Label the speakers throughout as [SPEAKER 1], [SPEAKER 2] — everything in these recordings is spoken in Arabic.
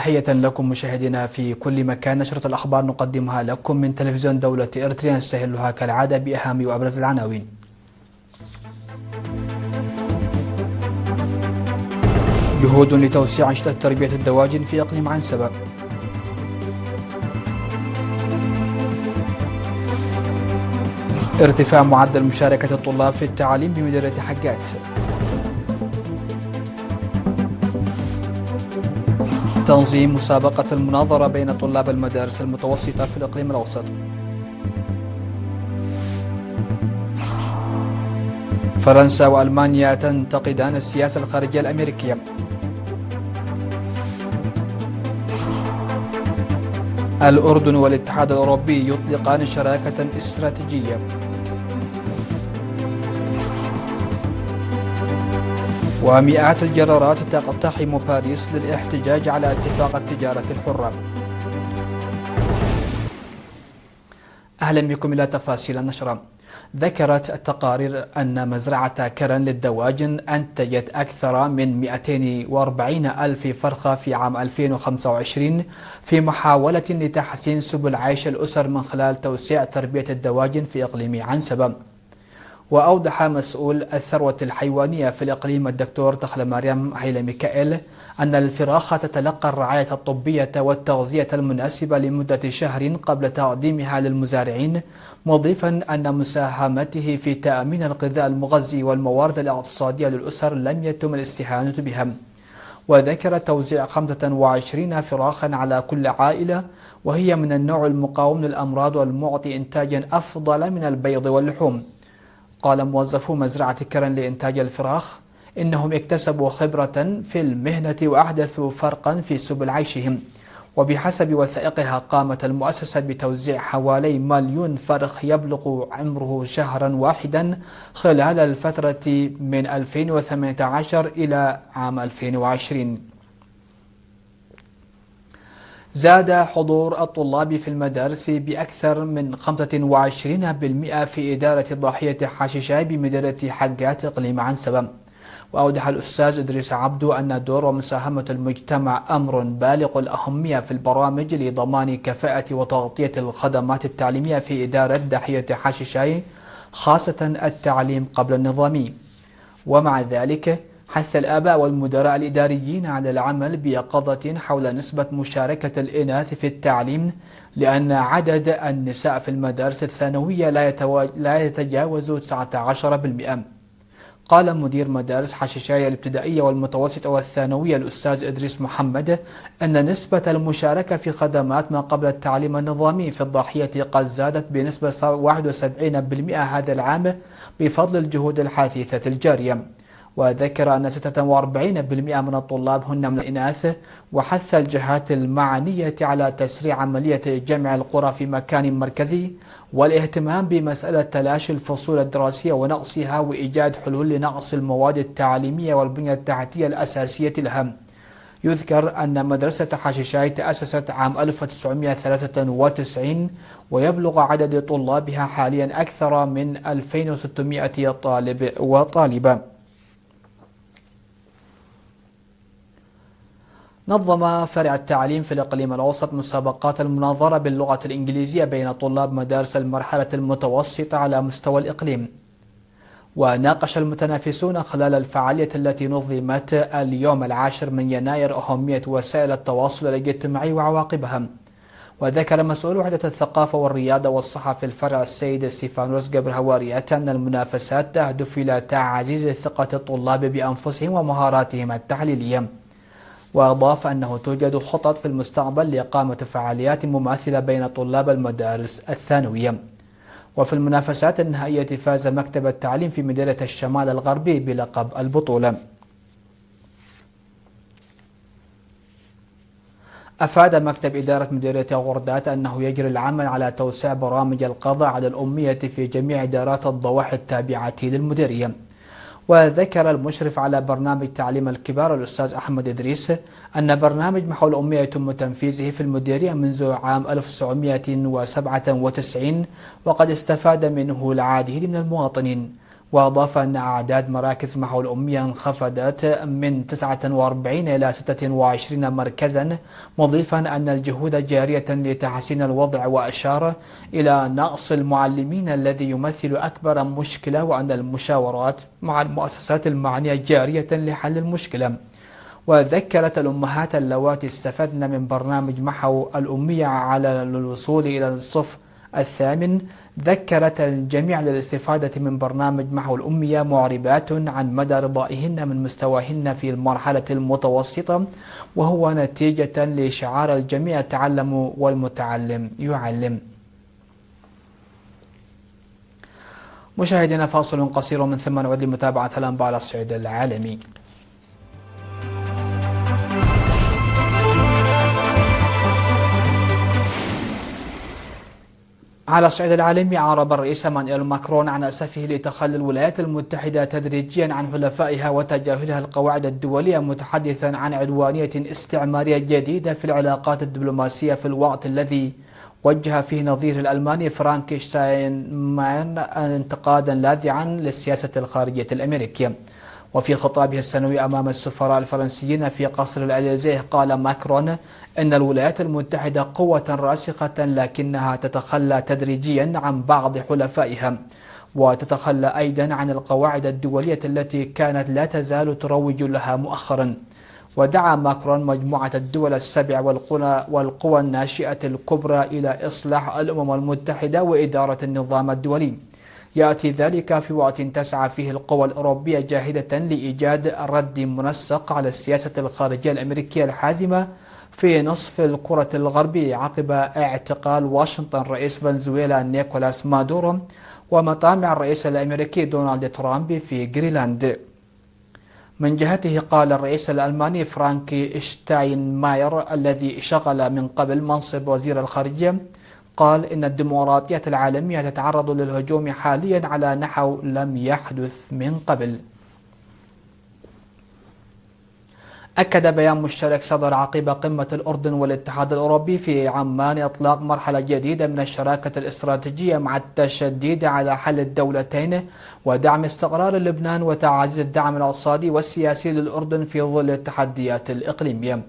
[SPEAKER 1] تحية لكم مشاهدينا في كل مكان. نشرة الأخبار نقدمها لكم من تلفزيون دولة إريتريا، نستهلها كالعادة بأهم وأبرز العناوين. جهود لتوسيع أنشطة تربية الدواجن في إقليم عنسبة. ارتفاع معدل مشاركة الطلاب في التعليم بمديرية حقات. تنظيم مسابقة المناظرة بين طلاب المدارس المتوسطة في الإقليم الأوسط. فرنسا وألمانيا تنتقدان السياسة الخارجية الأمريكية. الأردن والاتحاد الأوروبي يطلقان شراكة استراتيجية. ومئات الجرارات تقتحم باريس للاحتجاج على اتفاق التجارة الحرة. أهلا بكم إلى تفاصيل النشرة. ذكرت التقارير أن مزرعة كرن للدواجن أنتجت أكثر من 240 ألف فرخة في عام 2025 في محاولة لتحسين سبل عيش الأسر من خلال توسيع تربية الدواجن في إقليم عنسبة. وأوضح مسؤول الثروة الحيوانية في الإقليم الدكتور تخلة مريم هيلا ميكائيل أن الفراخ تتلقى الرعاية الطبية والتغذية المناسبة لمدة شهر قبل تقديمها للمزارعين، مضيفا أن مساهمته في تأمين الغذاء المغذي والموارد الاقتصادية للأسر لم يتم الاستهانة بها. وذكر توزيع 25 فراخا على كل عائلة، وهي من النوع المقاوم للأمراض والمعطي إنتاجا أفضل من البيض واللحوم. قال موظفو مزرعة كرن لإنتاج الفراخ إنهم اكتسبوا خبرة في المهنة وأحدثوا فرقا في سبل عيشهم. وبحسب وثائقها قامت المؤسسة بتوزيع حوالي 1,000,000 فرخ يبلغ عمره شهرا واحدا خلال الفترة من 2018 إلى عام 2020. زاد حضور الطلاب في المدارس بأكثر من 25% في إدارة ضاحية حشيشاي بمديرية حقات إقليم عنسبة. وأوضح الأستاذ إدريس عبدو أن دور ومساهمة المجتمع أمر بالغ الأهمية في البرامج لضمان كفاءة وتغطية الخدمات التعليمية في إدارة ضاحية حشيشاي، خاصة التعليم قبل النظامي. ومع ذلك حث الآباء والمدراء الإداريين على العمل بيقظة حول نسبة مشاركة الإناث في التعليم، لأن عدد النساء في المدارس الثانوية لا يتجاوز 19%. قال مدير مدارس حشيشاي الابتدائية والمتوسطة والثانوية الأستاذ إدريس محمد أن نسبة المشاركة في خدمات ما قبل التعليم النظامي في الضاحية قد زادت بنسبة 71% هذا العام بفضل الجهود الحثيثة الجارية. وذكر أن 46% من الطلاب هن من الإناث، وحث الجهات المعنية على تسريع عملية جمع القرى في مكان مركزي والاهتمام بمسألة تلاشي الفصول الدراسية ونقصها وإيجاد حلول لنقص المواد التعليمية والبنية التحتية الأساسية لها. يذكر أن مدرسة حشيشاي تأسست عام 1993 ويبلغ عدد طلابها حاليا أكثر من 2600 طالب وطالبة. نظم فرع التعليم في الإقليم الأوسط مسابقات المناظرة باللغة الإنجليزية بين طلاب مدارس المرحلة المتوسطة على مستوى الإقليم. وناقش المتنافسون خلال الفعالية التي نظمت اليوم 10 من يناير أهمية وسائل التواصل الاجتماعي وعواقبها. وذكر مسؤول وحدة الثقافة والرياضة والصحة في الفرع السيد ستيفانوس جبر هواريات أن المنافسات تهدف إلى تعزيز ثقة الطلاب بأنفسهم ومهاراتهم التحليلية. وأضاف أنه توجد خطط في المستقبل لإقامة فعاليات مماثلة بين طلاب المدارس الثانوية. وفي المنافسات النهائية فاز مكتب التعليم في مديرية الشمال الغربي بلقب البطولة. أفاد مكتب إدارة مديرية غردات أنه يجري العمل على توسيع برامج القضاء على الأمية في جميع إدارات الضواحي التابعة للمديرية. وذكر المشرف على برنامج تعليم الكبار الأستاذ أحمد إدريس أن برنامج محو الأمية يتم تنفيذه في المديرية منذ عام 1997، وقد استفاد منه العديد من المواطنين. وأضاف أن أعداد مراكز محو الأمية انخفضت من 49 إلى 26 مركزا، مضيفا أن الجهود جارية لتحسين الوضع، وأشار إلى نقص المعلمين الذي يمثل أكبر مشكلة، وأن المشاورات مع المؤسسات المعنية جارية لحل المشكلة. وذكرت الأمهات اللواتي استفدن من برنامج محو الأمية على الوصول إلى الصف الثامن، ذكرت الجميع للاستفادة من برنامج محو الأمية معربات عن مدى رضائهن من مستواهن في المرحلة المتوسطة، وهو نتيجة لشعار الجميع تعلموا والمتعلم يعلم. مشاهدينا، فاصل قصير ومن ثم نعود لمتابعة الأنباء على الصعيد العالمي. على الصعيد العالمي، أعرب الرئيس مانويل ماكرون عن أسفه لتخلي الولايات المتحدة تدريجيا عن حلفائها وتجاهلها القواعد الدولية، متحدثا عن عدوانية استعمارية جديدة في العلاقات الدبلوماسية في الوقت الذي وجه فيه نظيره الألماني فرانك شتاينماير انتقادا لاذعا للسياسة الخارجية الأمريكية. وفي خطابه السنوي أمام السفراء الفرنسيين في قصر الإليزيه، قال ماكرون إن الولايات المتحدة قوة راسخة، لكنها تتخلى تدريجيا عن بعض حلفائها، وتتخلى أيضا عن القواعد الدولية التي كانت لا تزال تروج لها مؤخرا. ودعا ماكرون مجموعة الدول السبع والقوى الناشئة الكبرى إلى إصلاح الأمم المتحدة وإدارة النظام الدولي. يأتي ذلك في وقت تسعى فيه القوى الأوروبية جاهدة لإيجاد رد منسق على السياسة الخارجية الأمريكية الحازمة في نصف الكرة الغربية، عقب اعتقال واشنطن رئيس فنزويلا نيكولاس مادورو ومطامع الرئيس الأمريكي دونالد ترامب في غرينلاند. من جهته، قال الرئيس الألماني فرانك شتاينماير الذي شغل من قبل منصب وزير الخارجية، قال إن الديمقراطية العالمية تتعرض للهجوم حاليا على نحو لم يحدث من قبل. أكد بيان مشترك صدر عقب قمة الأردن والاتحاد الأوروبي في عمان إطلاق مرحلة جديدة من الشراكة الاستراتيجية مع التشديد على حل الدولتين ودعم استقرار لبنان وتعزيز الدعم الاقتصادي والسياسي للأردن في ظل التحديات الإقليمية.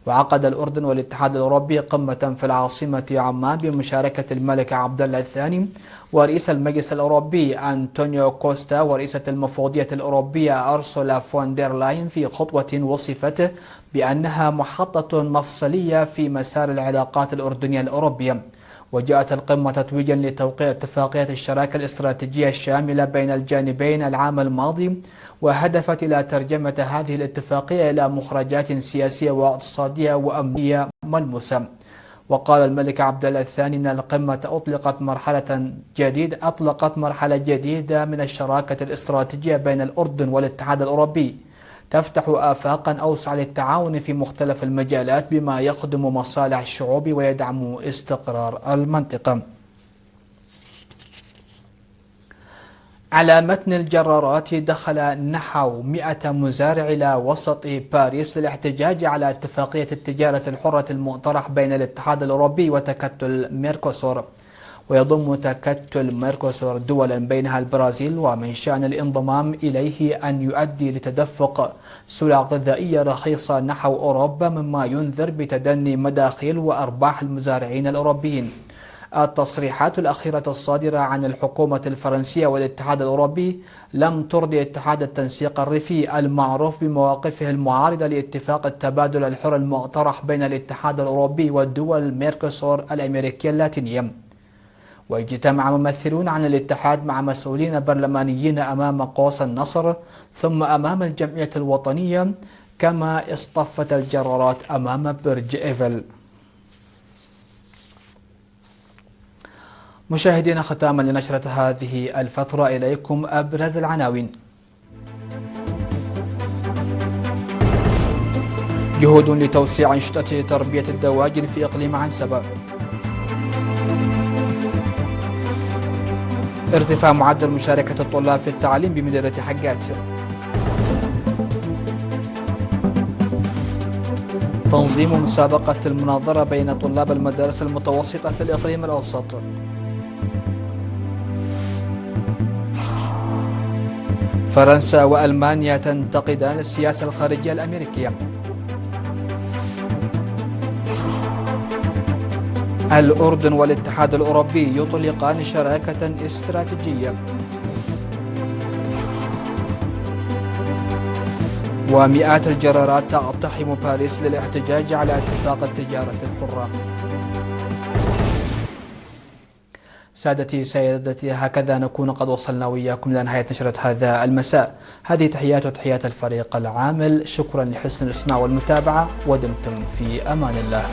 [SPEAKER 1] وعقد الأردن والاتحاد الأوروبي قمة في العاصمة عمان بمشاركة الملك عبد الله الثاني ورئيس المجلس الأوروبي أنطونيو كوستا ورئيسة المفوضية الأوروبية أرسولا فون دير لاين، في خطوة وصفت بأنها محطة مفصلية في مسار العلاقات الأردنية الأوروبية. وجاءت القمة تتويجا لتوقيع اتفاقية الشراكة الاستراتيجية الشاملة بين الجانبين العام الماضي، وهدفت إلى ترجمة هذه الاتفاقية إلى مخرجات سياسية واقتصادية وأمنية ملموسة. وقال الملك عبد الله الثاني أن القمة أطلقت مرحلة جديدة من الشراكة الاستراتيجية بين الأردن والاتحاد الأوروبي، تفتح آفاقا أوسع للتعاون في مختلف المجالات بما يخدم مصالح الشعوب ويدعم استقرار المنطقة. على متن الجرارات، دخل نحو 100 مزارع إلى وسط باريس للاحتجاج على اتفاقية التجارة الحرة المقترح بين الاتحاد الأوروبي وتكتل ميركوسور. ويضم تكتل ميركوسور دولا بينها البرازيل، ومن شأن الانضمام إليه أن يؤدي لتدفق سلع غذائية رخيصة نحو أوروبا، مما ينذر بتدني مداخيل وأرباح المزارعين الأوروبيين. التصريحات الأخيرة الصادرة عن الحكومة الفرنسية والاتحاد الأوروبي لم ترضي اتحاد التنسيق الريفي المعروف بمواقفه المعارضة لاتفاق التبادل الحر المقترح بين الاتحاد الأوروبي والدول ميركوسور الأمريكية اللاتينية. واجتمع ممثلون عن الاتحاد مع مسؤولين برلمانيين أمام قوس النصر ثم أمام الجمعية الوطنية، كما اصطفت الجرارات أمام برج إيفل. مشاهدينا، ختاما لنشرة هذه الفترة إليكم أبرز العناوين. جهود لتوسيع أنشطة تربية الدواجن في إقليم عنسبة. ارتفاع معدل مشاركة الطلاب في التعليم بمديرية حقات. تنظيم مسابقة المناظرة بين طلاب المدارس المتوسطة في الإقليم الأوسط. فرنسا وألمانيا تنتقدان السياسة الخارجية الأمريكية. الأردن والاتحاد الأوروبي يطلقان شراكة استراتيجية. ومئات الجرارات تقتحم باريس للاحتجاج على اتفاق التجارة الحرة. سادتي سيدتي، هكذا نكون قد وصلنا وإياكم إلى نهاية نشرة هذا المساء. هذه تحيات وتحيات الفريق العامل، شكرا لحسن الإسماع والمتابعة، ودمتم في أمان الله.